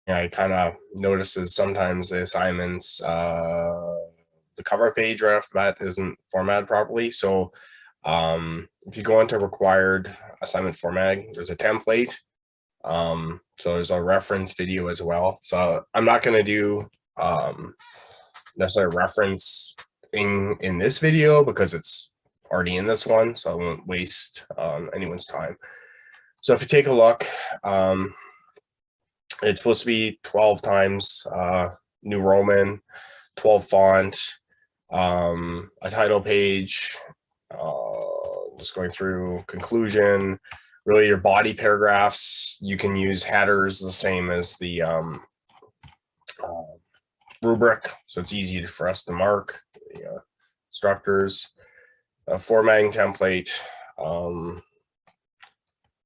I kind of notices sometimes the assignments, the cover page right off the bat isn't formatted properly. So if you go into required assignment formatting, there's a template. So there's a reference video as well. So I'm not going to do necessarily reference in this video because it's already in this one. So I won't waste anyone's time. So if you take a look, it's supposed to be 12 times New Roman, 12 font, a title page, just going through conclusion. Really, your body paragraphs, you can use headers the same as the rubric, so it's easy for us to mark the instructors. Formatting template.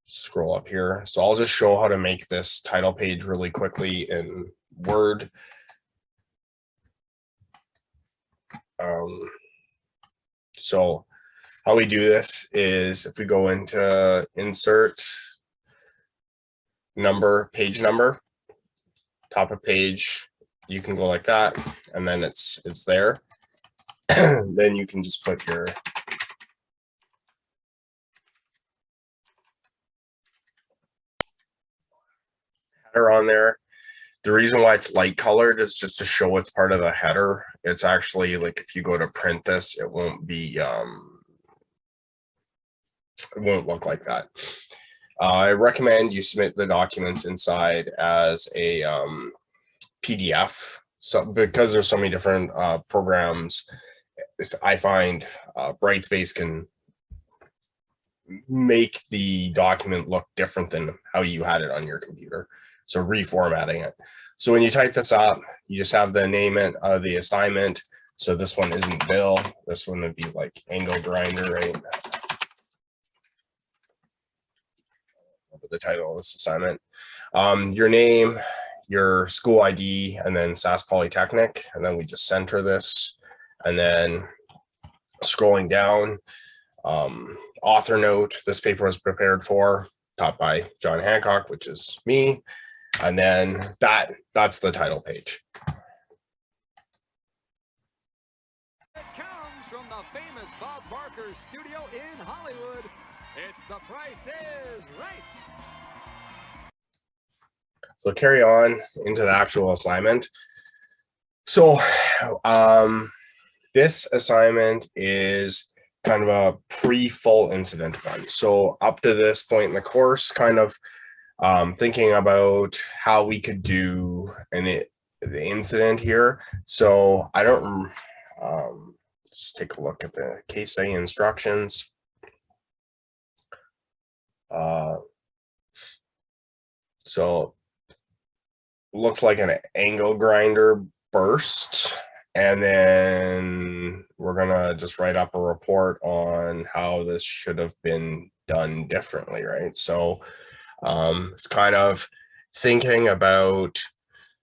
Scroll up here. So I'll just show how to make this title page really quickly in Word. So how we do this is if we go into insert, number, page number, top of page, you can go like that, and then it's there. Then you can just put your header on there. The reason why it's light colored is just to show it's part of the header. It's actually like if you go to print this, it won't be it won't look like that. I recommend you submit the documents inside as a PDF. So because there's so many different programs, I find Brightspace can make the document look different than how you had it on your computer. So reformatting it. So when you type this up, you just have the name of the assignment. So this one isn't Bill. This one would be like angle grinder, right? The title of this assignment. Your name, your school ID, and then Sask Polytechnic. And then we just center this. And then scrolling down, author note, this paper was prepared for, taught by John Hancock, which is me. And then that's the title page. It comes from the famous Bob Barker studio in Hollywood. It's The Price is Right. So carry on into the actual assignment. So this assignment is kind of a pre-full incident one. So up to this point in the course, kind of thinking about how we could do the incident here. So I don't, let's take a look at the case study instructions. So looks like an angle grinder burst. And then we're gonna just write up a report on how this should have been done differently, right? So it's kind of thinking about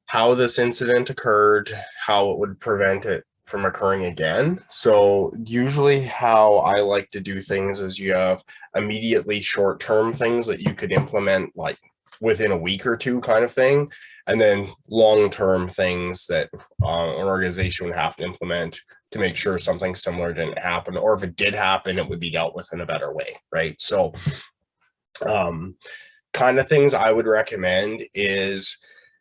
how this incident occurred, how it would prevent it from occurring again. So usually how I like to do things is you have immediately short-term things that you could implement like within a week or two kind of thing, and then long-term things that an organization would have to implement to make sure something similar didn't happen, or if it did happen, it would be dealt with in a better way, right? So kind of things I would recommend is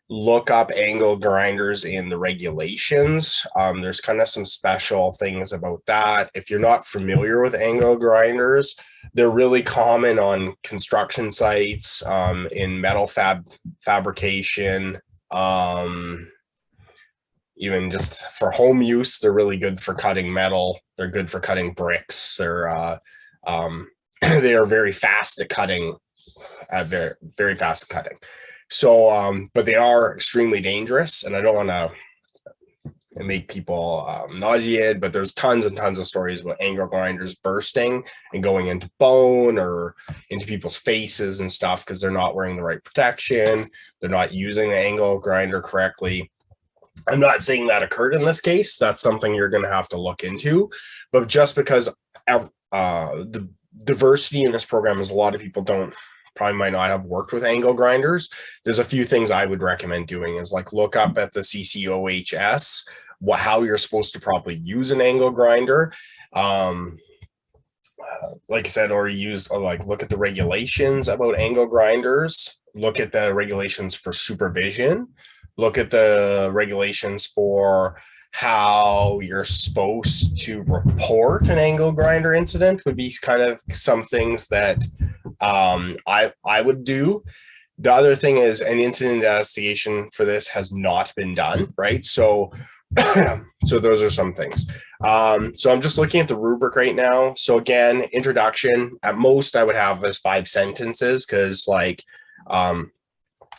look up angle grinders in the regulations. There's kind of some special things about that. If you're not familiar with angle grinders, they're really common on construction sites, in metal fabrication, even just for home use. They're really good for cutting metal. They're good for cutting bricks. They're they are very fast at cutting, very, very fast at cutting. So, but they are extremely dangerous, and I don't want to make people nauseated, but there's tons and tons of stories about angle grinders bursting and going into bone or into people's faces and stuff because they're not wearing the right protection. They're not using the angle grinder correctly. I'm not saying that occurred in this case. That's something you're going to have to look into. But just because the diversity in this program is a lot of people don't probably might not have worked with angle grinders, there's a few things I would recommend doing is like look up at the CCOHS, how you're supposed to properly use an angle grinder. Like I said, or use like look at the regulations about angle grinders, look at the regulations for supervision, look at the regulations for how you're supposed to report an angle grinder incident would be kind of some things that I would do. The other thing is an incident investigation for this has not been done, right? So so those are some things. So I'm just looking at the rubric right now. So again, introduction, at most I would have as 5 sentences because like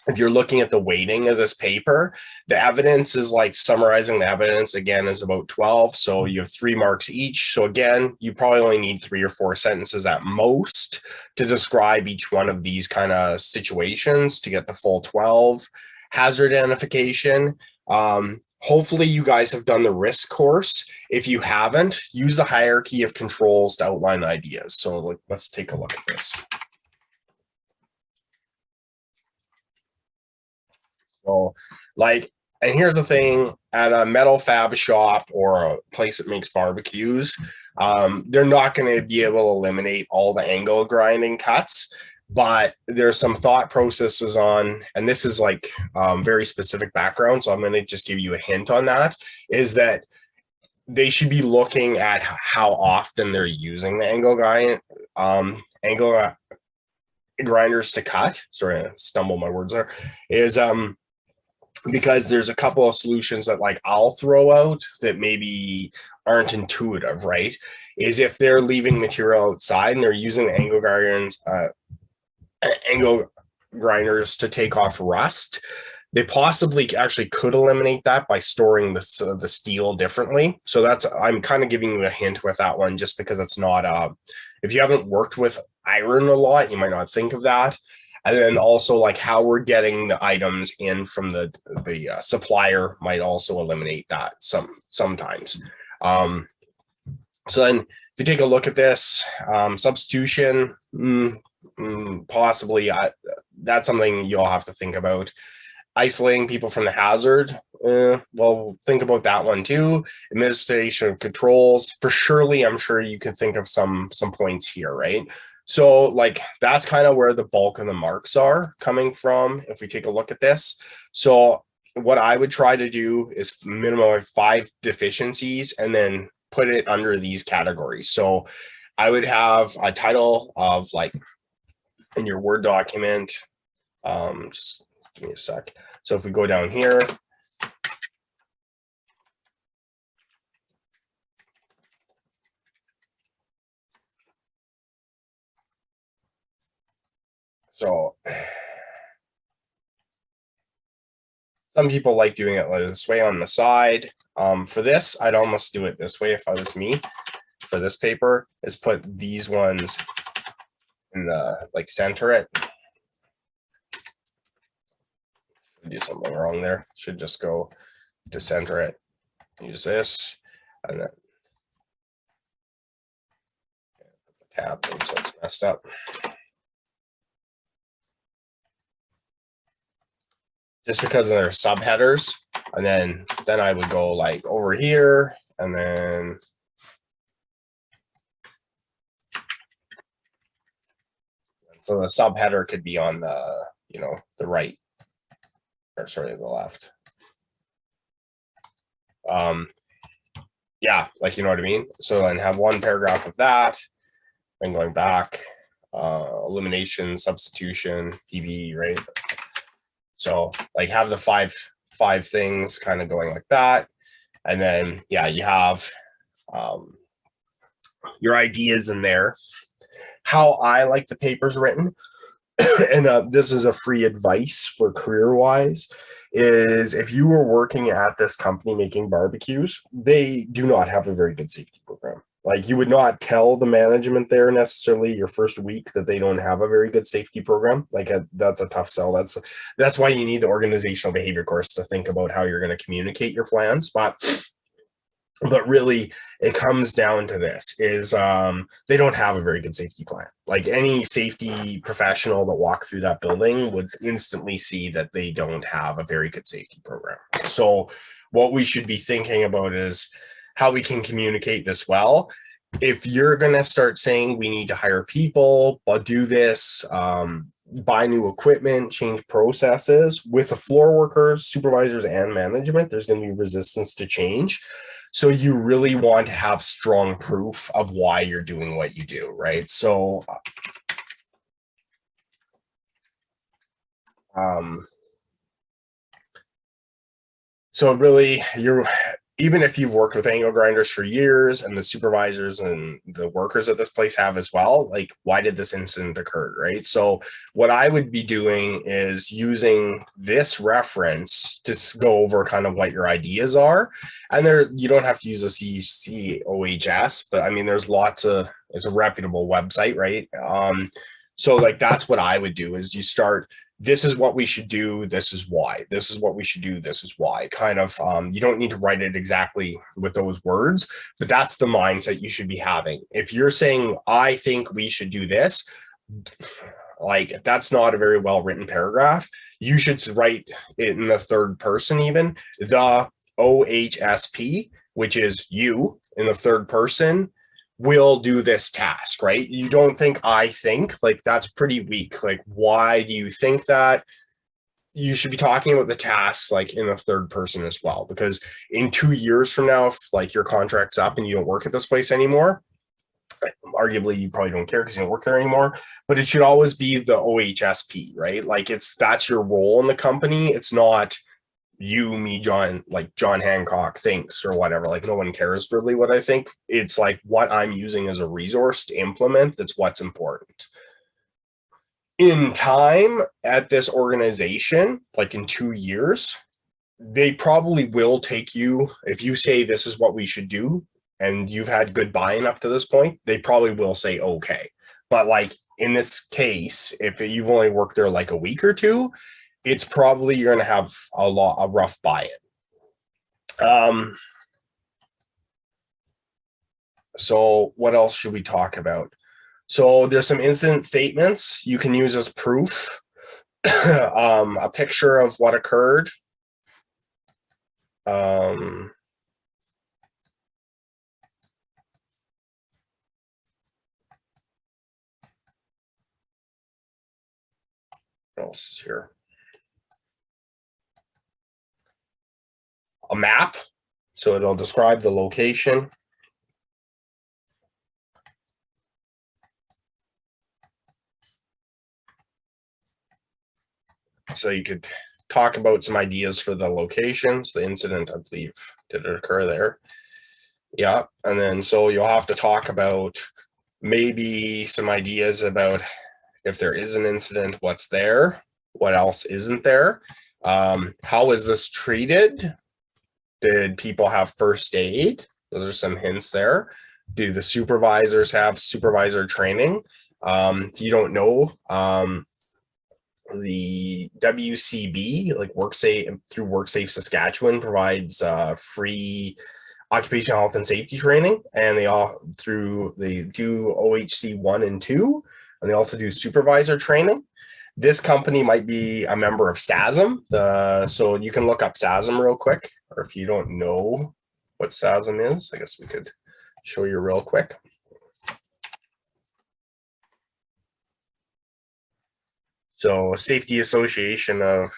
if you're looking at the weighting of this paper, the evidence is like summarizing the evidence again is about 12. So you have 3 marks each. So again, you probably only need 3 or 4 sentences at most to describe each one of these kind of situations to get the full 12. Hazard identification. Hopefully you guys have done the risk course. If you haven't, use the hierarchy of controls to outline ideas. So let's take a look at this. So like, and here's the thing, at a metal fab shop or a place that makes barbecues, they're not going to be able to eliminate all the angle grinding cuts, but there's some thought processes on, and this is like very specific background, so I'm going to just give you a hint on that, is that they should be looking at how often they're using the angle grinders to cut. Sorry, I stumbled my words there. Is because there's a couple of solutions that like I'll throw out that maybe aren't intuitive, right? Is if they're leaving material outside and they're using the angle grinders to take off rust, they possibly actually could eliminate that by storing the steel differently. So that's, I'm kind of giving you a hint with that one, just because it's not, if you haven't worked with iron a lot, you might not think of that. And then also like how we're getting the items in from the supplier might also eliminate that sometimes. So then if you take a look at this, substitution, possibly that's something you'll have to think about. Isolating people from the hazard, well, think about that one too. Administration of controls, for surely, I'm sure you can think of some points here, right? So like that's kind of where the bulk of the marks are coming from if we take a look at this. So what I would try to do is minimum 5 deficiencies and then put it under these categories. So I would have a title of like in your Word document, just give me a sec. So if we go down here, so some people like doing it this way on the side. For this, I'd almost do it this way if I was me. For this paper, is put these ones in the like center it. Do something wrong there. Should just go to center it. Use this, and then put the tab in, so it's messed up. Just because they're subheaders, and then I would go like over here, and then so the subheader could be on the the right, or sorry, the left. Yeah, like, you know what I mean? So then have one paragraph of that, then going back, elimination, substitution, PV, right? So like have the five things kind of going like that. And then, yeah, you have your ideas in there. How I like the papers written, and this is a free advice for career-wise, is if you were working at this company making barbecues, they do not have a very good safety program. Like, you would not tell the management there necessarily your first week that they don't have a very good safety program. Like, that's a tough sell. That's why you need the organizational behavior course to think about how you're going to communicate your plans. But But really, it comes down to this: is they don't have a very good safety plan. Like any safety professional that walked through that building would instantly see that they don't have a very good safety program. So what we should be thinking about is how we can communicate this well. If you're going to start saying we need to hire people, but do this, buy new equipment, change processes with the floor workers, supervisors, and management, there's going to be resistance to change. So you really want to have strong proof of why you're doing what you do, right? So really you're, even if you've worked with angle grinders for years and the supervisors and the workers at this place have as well, like, why did this incident occur, right? So what I would be doing is using this reference to go over kind of what your ideas are. And there, you don't have to use a CCOHS, but I mean, there's lots of, it's a reputable website, right? So like, that's what I would do is you start, this is what we should do, this is why, this is what we should do, this is why, kind of. You don't need to write it exactly with those words, but that's the mindset you should be having. If you're saying, I think we should do this, like, that's not a very well written paragraph. You should write it in the third person, even the OHSP, which is you in the third person, will do this task, right? You don't think, I think, like, that's pretty weak. Like, why do you think that? You should be talking about the tasks like in the third person as well, because in 2 years from now, if like your contract's up and you don't work at this place anymore, arguably you probably don't care because you don't work there anymore, but it should always be the OHSP, right? Like, that's your role in the company. It's not you, me, John, like John Hancock thinks or whatever. Like, no one cares really what I think. It's like what I'm using as a resource to implement. That's what's important. In time at this organization, like in 2 years, they probably will take you, if you say this is what we should do and you've had good buy-in up to this point, they probably will say okay. But like in this case, if you've only worked there like a week or two, it's probably you're going to have a rough buy-in. So what else should we talk about? So there's some incident statements you can use as proof. A picture of what occurred. What else is here? A map, so it'll describe the location. So you could talk about some ideas for the locations. The incident, I believe, did it occur there? Yeah, and then so you'll have to talk about maybe some ideas about if there is an incident, what's there, what else isn't there, how is this treated? Did people have first aid? Those are some hints there. Do the supervisors have supervisor training? If you don't know, the WCB, like WorkSafe, through WorkSafe Saskatchewan, provides free occupational health and safety training, and they do OHC 1 and 2, and they also do supervisor training. This company might be a member of SASM, so you can look up SASM real quick, or if you don't know what SASM is, I guess we could show you real quick. So Safety Association of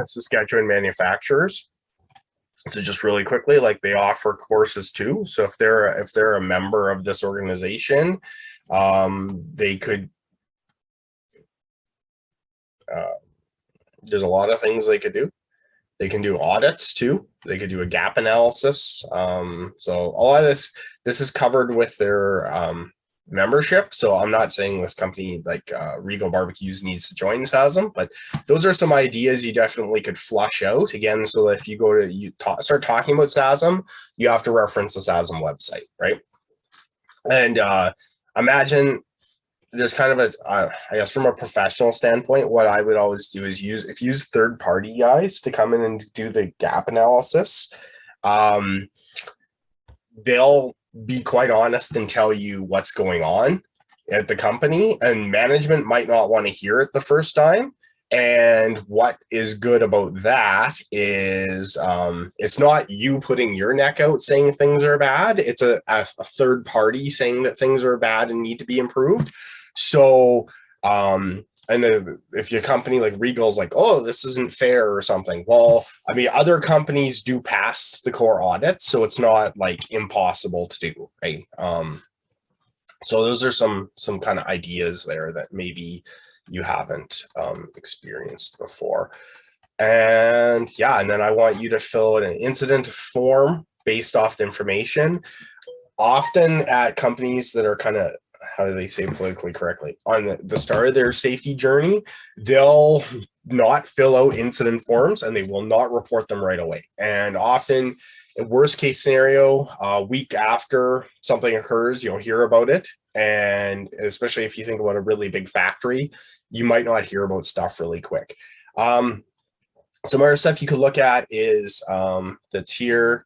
Saskatchewan Manufacturers. So just really quickly, like, they offer courses too. So if they're a member of this organization, they could, there's a lot of things they could do. They can do audits too. They could do a gap analysis. So a lot of this is covered with their membership. So I'm not saying this company like Regal Barbecues needs to join SASM, but those are some ideas you definitely could flush out again. So that if you go to start talking about SASM, you have to reference the SASM website, right? And imagine there's kind of I guess from a professional standpoint, what I would always do is use third party guys to come in and do the gap analysis. Um, they'll be quite honest and tell you what's going on at the company, and management might not want to hear it the first time. And what is good about that is it's not you putting your neck out saying things are bad. It's a third party saying that things are bad and need to be improved. So, and then if your company like Regal's like, oh, this isn't fair or something. Well, I mean, other companies do pass the core audits, so it's not like impossible to do, right? So those are some kind of ideas there that maybe you haven't experienced before. And yeah, and then I want you to fill out an incident form based off the information. Often at companies that are kind of, how do they say politically correctly, on the start of their safety journey, they'll not fill out incident forms and they will not report them right away. And often, in worst case scenario, a week after something occurs, you'll hear about it. And especially if you think about a really big factory, you might not hear about stuff really quick. Some other stuff you could look at is that's here,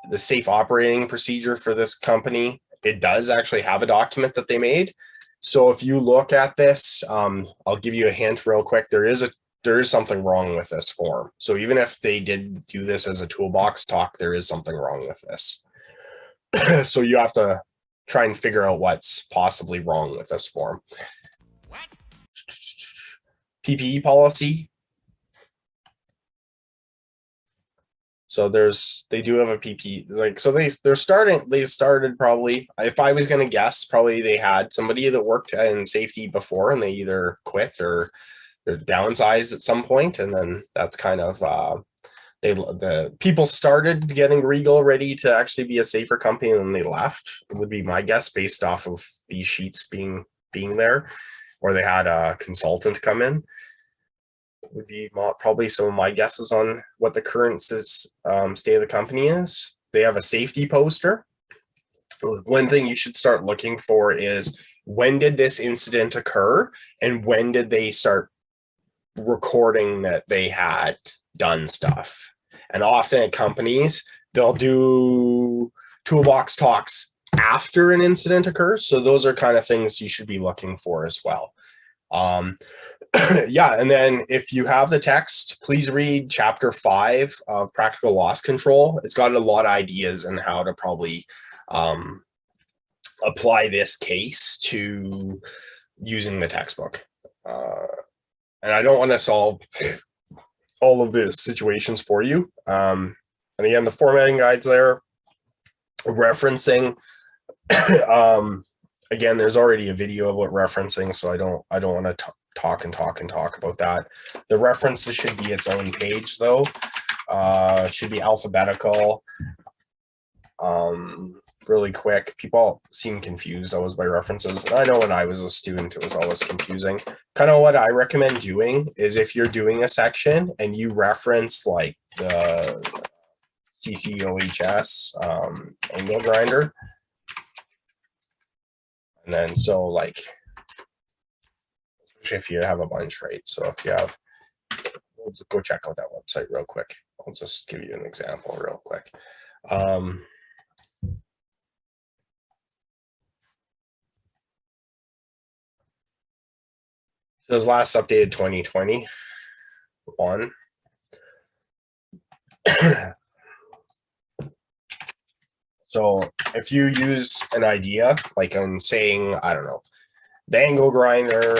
the safe operating procedure for this company. It does actually have a document that they made. So if you look at this, I'll give you a hint real quick. There is something wrong with this form. So even if they did do this as a toolbox talk, there is something wrong with this. So you have to try and figure out what's possibly wrong with this form. What? PPE policy. So they do have a PP, like, so they started probably, if I was going to guess, probably they had somebody that worked in safety before and they either quit or they're downsized at some point. And then that's kind of, the people started getting Regal ready to actually be a safer company and then they left. It would be my guess based off of these sheets being there, or they had a consultant come in. Would be probably some of my guesses on what the current state of the company is. They have a safety poster. One thing you should start looking for is, when did this incident occur and when did they start recording that they had done stuff? And often at companies, they'll do toolbox talks after an incident occurs. So those are kind of things you should be looking for as well. Yeah, and then if you have the text, please read chapter 5 of Practical Loss Control. It's got a lot of ideas on how to probably apply this case to using the textbook. And I don't want to solve all of the situations for you. And again, the formatting guide's there, referencing. Again, there's already a video about referencing, so I don't want to talk about that. The references should be its own page though. It should be alphabetical. Really quick. People seem confused always by references. I know when I was a student, it was always confusing. Kind of what I recommend doing is, if you're doing a section and you reference like the CCOHS angle grinder, and then so like, especially if you have a bunch, right? So if you have, we'll go check out that website real quick. I'll just give you an example real quick. It was last updated 2021. So if you use an idea, like I'm saying, I don't know, the angle grinder,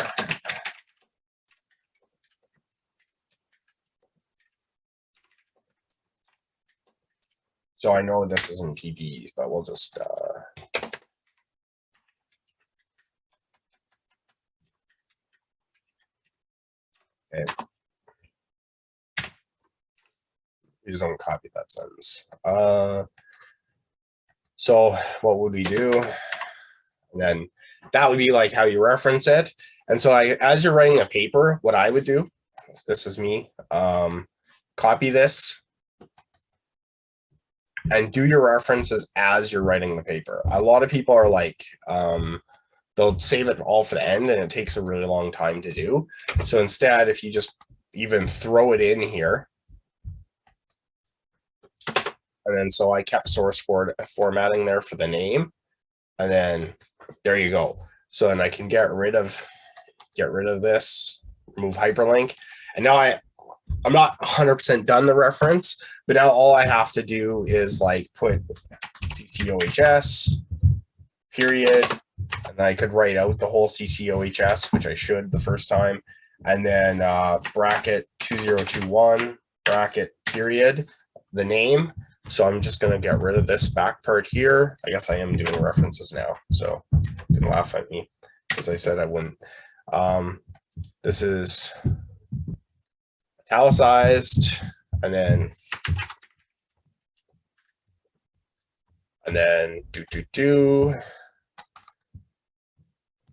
so I know this isn't PPE, but we'll just okay. Please don't copy that sentence. So what would we do? And then that would be like how you reference it. And so as you're writing a paper, what I would do, this is me, copy this and do your references as you're writing the paper. A lot of people are like, they'll save it all for the end, and it takes a really long time to do. So instead, if you just even throw it in here, and then so I kept source formatting there for the name, and then there you go. So then I can get rid of this, remove hyperlink, and now I'm not 100% done the reference, but now all I have to do is like put CCOHS period, and I could write out the whole CCOHS, which I should the first time, and then bracket 2021 bracket period, the name. So I'm just going to get rid of this back part here. I guess I am doing references now, so you can laugh at me because I said I wouldn't. This is italicized, and then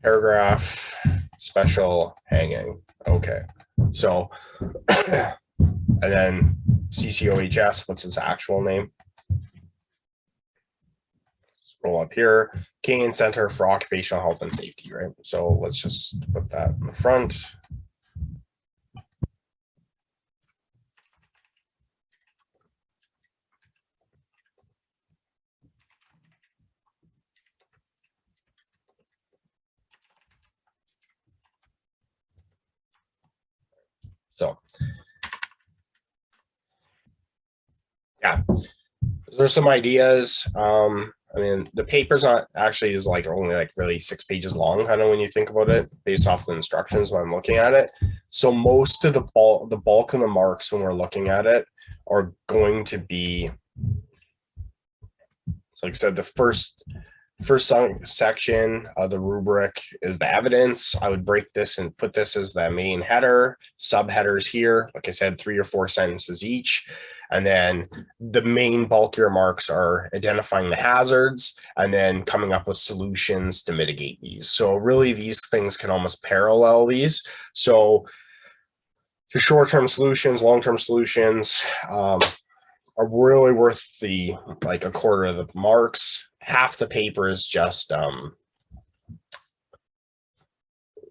paragraph special hanging. Okay, so and then CCOHS, what's his actual name? Scroll up here, Canadian Center for Occupational Health and Safety, right? So let's just put that in the front. So yeah, there's some ideas. I mean, the paper's not actually is like only like really 6 pages long, kind of when you think about it, based off the instructions when I'm looking at it. So most of the bulk of the marks when we're looking at it are going to be, so like I said, the first section of the rubric is the evidence. I would break this and put this as the main header, subheaders here, like I said, 3 or 4 sentences each. And then the main bulkier marks are identifying the hazards and then coming up with solutions to mitigate these. So really these things can almost parallel these. So the short-term solutions, long-term solutions are really worth the like a quarter of the marks. Half the paper is just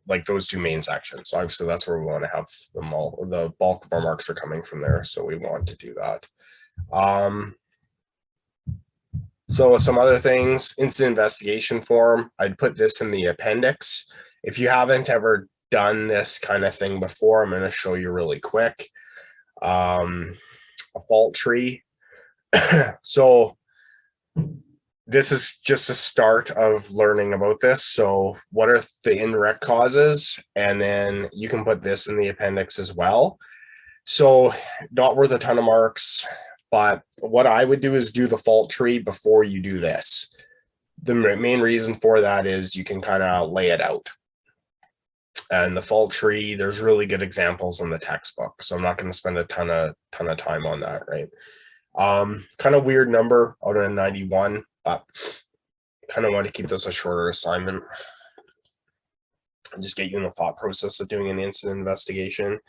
like those 2 main sections. So obviously that's where we want to have the bulk of our marks are coming from there. So we want to do that. So some other things, incident investigation form, I'd put this in the appendix. If you haven't ever done this kind of thing before, I'm going to show you really quick. A fault tree. So this is just a start of learning about this. So what are the indirect causes? And then you can put this in the appendix as well. So not worth a ton of marks, but what I would do is do the fault tree before you do this. The main reason for that is you can kind of lay it out. And the fault tree, there's really good examples in the textbook. So I'm not going to spend a ton of time on that, right? Kind of weird number out of 91, but kind of want to keep this a shorter assignment and just get you in the thought process of doing an incident investigation.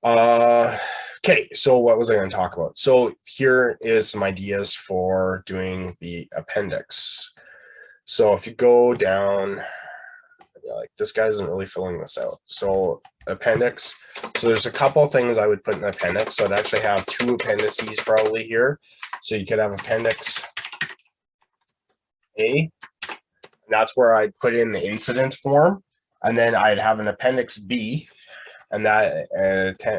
Okay, so what was I going to talk about? So here is some ideas for doing the appendix. So if you go down, like this guy isn't really filling this out. So appendix. So there's a couple of things I would put in the appendix. So I'd actually have 2 appendices probably here. So you could have appendix A, and that's where I'd put in the incident form. And then I'd have an appendix B, and that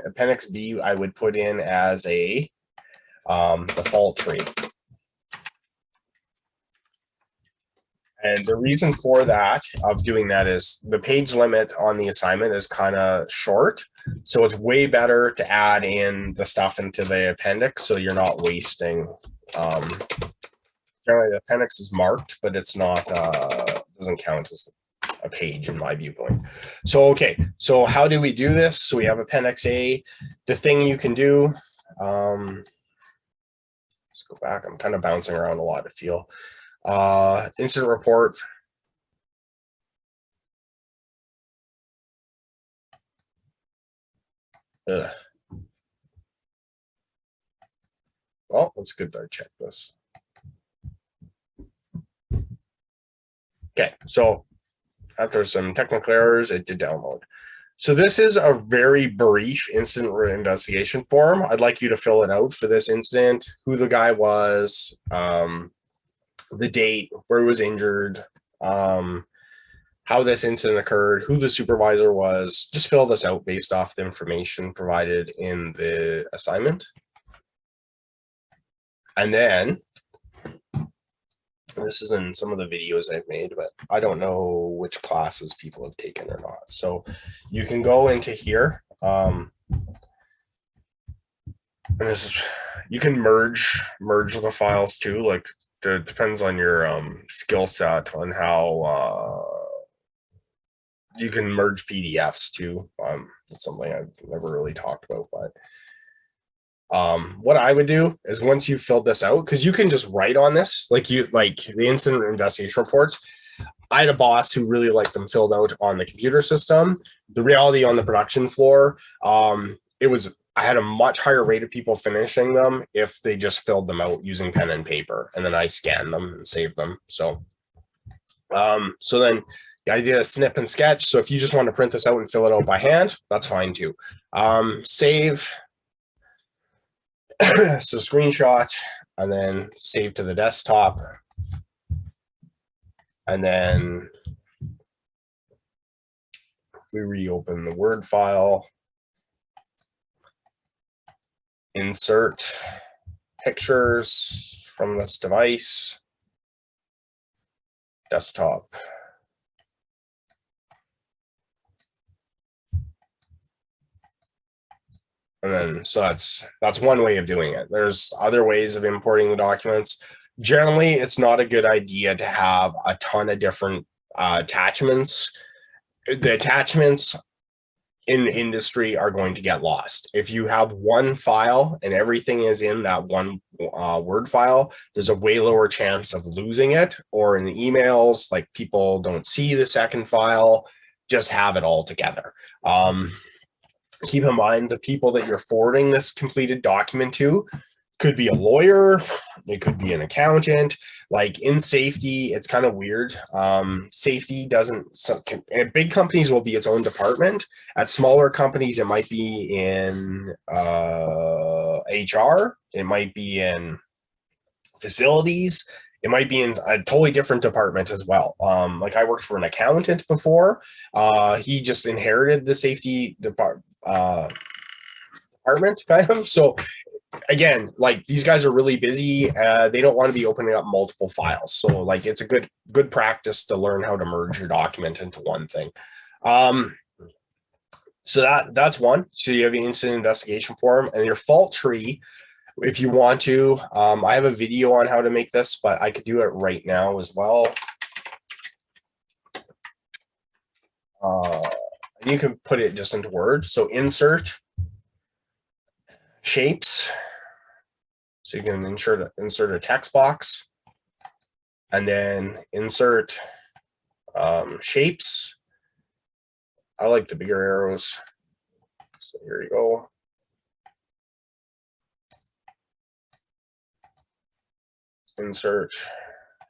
appendix B I would put in as a the fault tree. And the reason for that, of doing that, is the page limit on the assignment is kind of short. So it's way better to add in the stuff into the appendix so you're not wasting. Generally, the appendix is marked, but it's not, doesn't count as a page in my viewpoint. So, okay, so how do we do this? So we have appendix A. The thing you can do, let's go back. I'm kind of bouncing around a lot, I feel. Incident report. Ugh. Well, that's good to check this. Okay, so after some technical errors, it did download. So this is a very brief incident investigation form. I'd like you to fill it out for this incident, who the guy was, the date, where he was injured, how this incident occurred, who the supervisor was. Just fill this out based off the information provided in the assignment. And then, this is in some of the videos I've made, but I don't know which classes people have taken or not. So you can go into here. And this is, you can merge the files too. Like, it depends on your skill set on how you can merge PDFs too. It's something I've never really talked about, but what I would do is once you filled this out, because you can just write on this, like the incident investigation reports. I had a boss who really liked them filled out on the computer system. The reality on the production floor, I had a much higher rate of people finishing them if they just filled them out using pen and paper, and then I scanned them and saved them. So, so then the idea is snip and sketch. So if you just want to print this out and fill it out by hand, that's fine too. Save. So screenshot and then save to the desktop. And then we reopen the Word file, insert pictures from this device, desktop. And then, so that's one way of doing it. There's other ways of importing the documents. Generally, it's not a good idea to have a ton of different attachments. The attachments in industry are going to get lost. If you have one file and everything is in that one Word file, there's a way lower chance of losing it, or in emails, like people don't see the second file, just have it all together. Keep in mind the people that you're forwarding this completed document to could be a lawyer, it could be an accountant. Like in safety, it's kind of weird. Safety doesn't, big companies will be its own department. At smaller companies, it might be in HR, it might be in facilities, it might be in a totally different department as well. Like I worked for an accountant before. He just inherited the safety department kind of. So again, like these guys are really busy. They don't want to be opening up multiple files. So like it's a good practice to learn how to merge your document into one thing. So that's one. So you have an incident investigation form and your fault tree. If you want to, I have a video on how to make this, but I could do it right now as well. And you can put it just into Word. So insert shapes. So you can insert a text box and then insert shapes. I like the bigger arrows. So here you go. Insert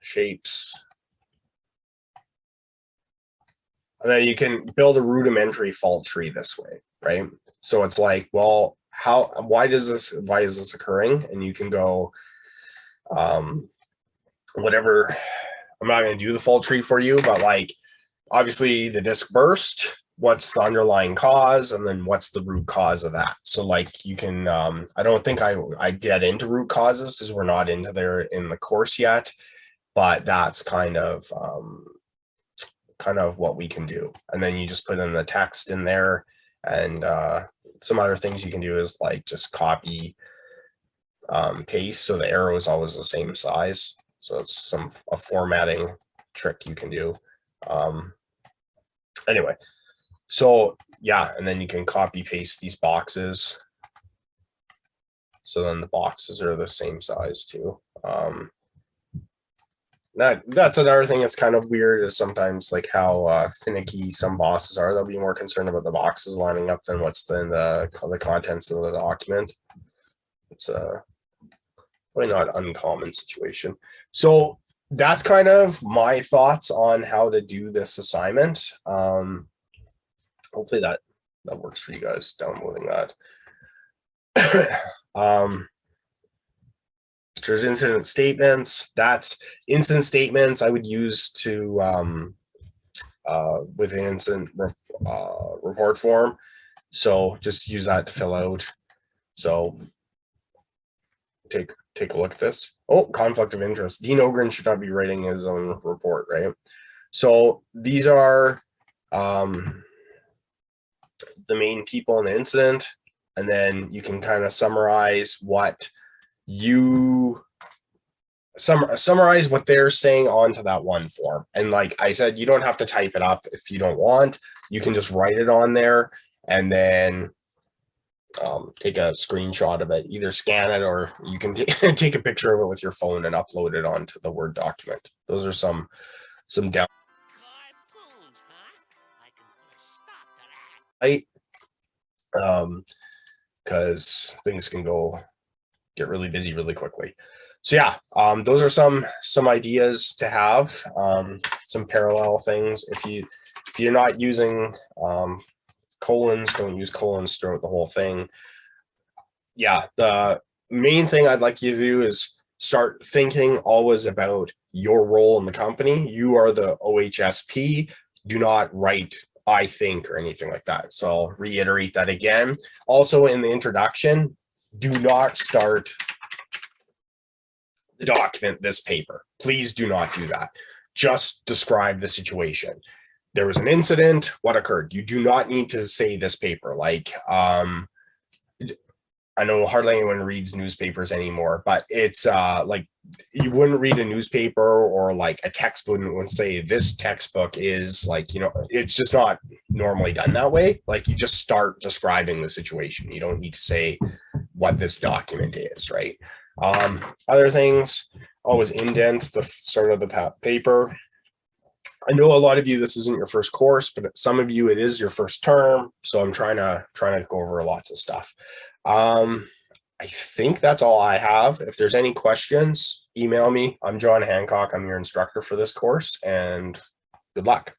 shapes. And then you can build a rudimentary fault tree this way, right? So it's like, well, why is this occurring? And you can go, whatever. I'm not going to do the fault tree for you, but like, obviously the disk burst, what's the underlying cause, and then what's the root cause of that. So like you can, I don't think I get into root causes because we're not into there in the course yet, but that's kind of what we can do. And then you just put in the text in there, and some other things you can do is like just copy, paste, so the arrow is always the same size. So it's a formatting trick you can do. Anyway, so yeah, and then you can copy paste these boxes. So then the boxes are the same size too. That's another thing that's kind of weird, is sometimes like how finicky some bosses are. They'll be more concerned about the boxes lining up than what's in the contents of the document. It's probably not an uncommon situation. So that's kind of my thoughts on how to do this assignment. Hopefully that works for you guys downloading that. There's incident statements. That's incident statements I would use to with the incident report form. So just use that to fill out. So take a look at this. Oh, conflict of interest. Dean Ogren should not be writing his own report, right? So these are the main people in the incident, and then you can kind of summarize what you summarize what they're saying onto that one form. And like I said, you don't have to type it up if you don't want. You can just write it on there and then take a screenshot of it, either scan it or you can take a picture of it with your phone and upload it onto the Word document. Those are some down Cartoons, huh? I can put a stop to that. because things can get really busy really quickly. So yeah, those are some ideas to have, some parallel things. If you're not using colons, don't use colons throughout the whole thing. Yeah, the main thing I'd like you to do is start thinking always about your role in the company. You are the OHSP. Do not write I think or anything like that. So I'll reiterate that again. Also in the introduction, do not start the document this paper. Please do not do that. Just describe the situation. There was an incident, what occurred? You do not need to say this paper. Like, I know hardly anyone reads newspapers anymore, but it's like you wouldn't read a newspaper or like a textbook wouldn't say this textbook is like, you know, it's just not normally done that way. Like you just start describing the situation. You don't need to say what this document is, right? Other things, always indent the start of the paper. I know a lot of you, this isn't your first course, but some of you, it is your first term. So I'm trying to go over lots of stuff. I think that's all I have. If there's any questions, email me. I'm John Hancock. I'm your instructor for this course, and good luck.